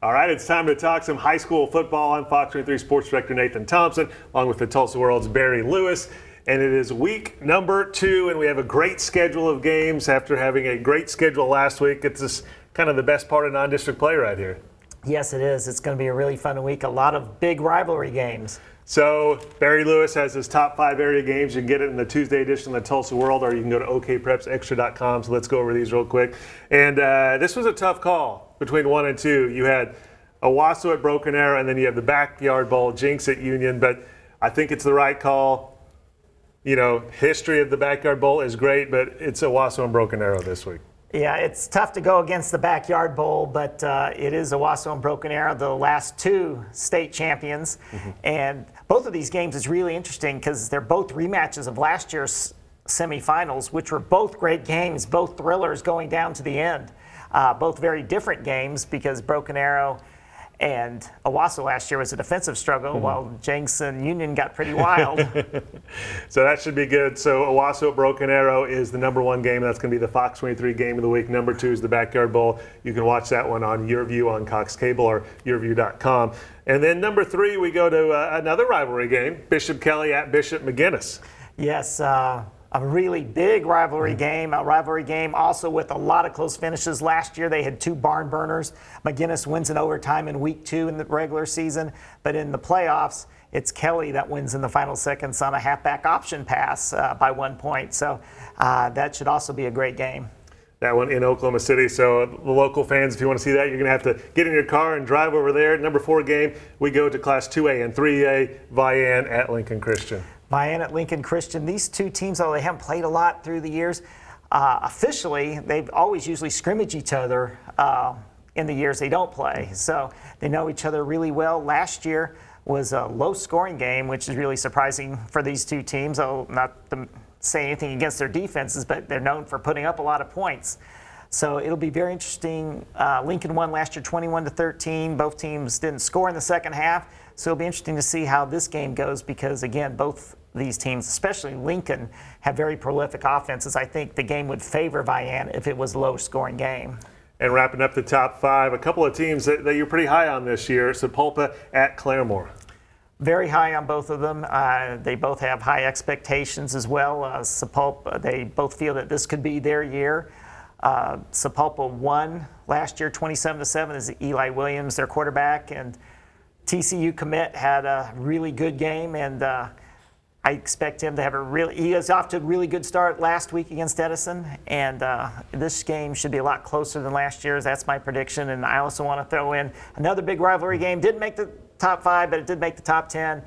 All right, it's time to talk some high school football. I'm Fox 23 Sports Director Nathan Thompson, along with the Tulsa World's Barry Lewis. And it is week number 2, and we have a great schedule of games after having a great schedule last week. It's just kind of the best part of non-district play right here. Yes, it is. It's going to be a really fun week. A lot of big rivalry games. So Barry Lewis has his top 5 area games. You can get it in the Tuesday edition of the Tulsa World, or you can go to okprepsextra.com. So let's go over these real quick. And this was a tough call between 1 and 2. You had Owasso at Broken Arrow, and then you have the Backyard Bowl, Jenks at Union. But I think it's the right call. You know, history of the Backyard Bowl is great, but it's Owasso and Broken Arrow this week. Yeah, it's tough to go against the Backyard Bowl, but it is Owasso and Broken Arrow, the last 2 state champions. And both of these games is really interesting because they're both rematches of last year's semifinals, which were both great games, both thrillers going down to the end. Both very different games because Broken Arrow and Owasso last year was a defensive struggle, while Jenks and Union got pretty wild. So that should be good. So Owasso at Broken Arrow is the number 1 game. That's going to be the Fox 23 game of the week. Number 2 is the Backyard Bowl. You can watch that one on YourView on Cox Cable or YourView.com. And then number 3, we go to another rivalry game, Bishop Kelly at Bishop McGinnis. Yes, a really big rivalry game, also with a lot of close finishes. Last year they had 2 barn burners. McGinnis wins in overtime in week 2 in the regular season, but in the playoffs, it's Kelly that wins in the final seconds on a halfback option pass by 1 point. So that should also be a great game. That one in Oklahoma City. So the local fans, if you want to see that, you're going to have to get in your car and drive over there. Number 4 game, we go to Class 2A and 3A, Vian at Lincoln Christian. Vian at Lincoln Christian. These 2 teams, although they haven't played a lot through the years, officially, they've always usually scrimmage each other in the years they don't play. So they know each other really well. Last year was a low-scoring game, which is really surprising for these 2 teams. Not to say anything against their defenses, but they're known for putting up a lot of points. So it'll be very interesting. Lincoln won last year 21-13. Both teams didn't score in the second half. So it'll be interesting to see how this game goes because, again, both these teams, especially Lincoln, have very prolific offenses. I think the game would favor Vian if it was a low-scoring game. And wrapping up the top 5, a couple of teams that you're pretty high on this year, Sapulpa at Claremore. Very high on both of them. They both have high expectations as well. Sapulpa, they both feel that this could be their year. Sapulpa won last year 27-7 as Eli Williams, their quarterback, and TCU commit had a really good game, and I expect him to have he is off to a really good start last week against Edison, and this game should be a lot closer than last year's. That's my prediction, and I also want to throw in another big rivalry game. Didn't make the top 5, but it did make the top 10.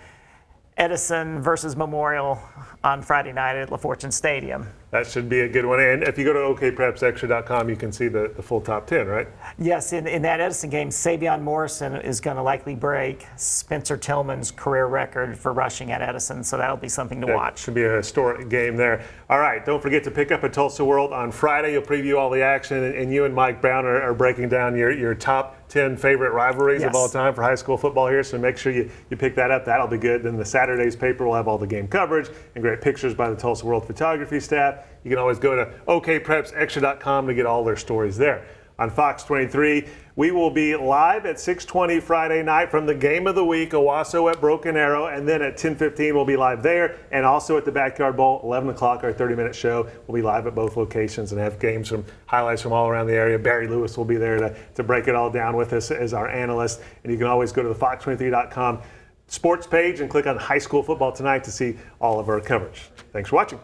Edison versus Memorial on Friday night at LaFortune Stadium. That should be a good one. And if you go to okprepsextra.com, you can see the full top 10, right? Yes, in that Edison game, Savion Morrison is going to likely break Spencer Tillman's career record for rushing at Edison, so that'll be something to watch. Should be a historic game there. All right, don't forget to pick up a Tulsa World on Friday. You'll preview all the action, and you and Mike Brown are breaking down your top 10 favorite rivalries of all time for high school football here, so make sure you pick that up. That'll be good. Then the Saturday's paper will have all the game coverage and great pictures by the Tulsa World photography staff. You can always go to okprepsextra.com to get all their stories there. On Fox 23, we will be live at 6:20 Friday night from the game of the week, Owasso at Broken Arrow, and then at 10:15 we'll be live there, and also at the Backyard Bowl, 11 o'clock, our 30-minute show. We'll be live at both locations and have games from highlights from all around the area. Barry Lewis will be there to break it all down with us as our analyst, and you can always go to the fox23.com sports page and click on High School Football Tonight to see all of our coverage. Thanks for watching.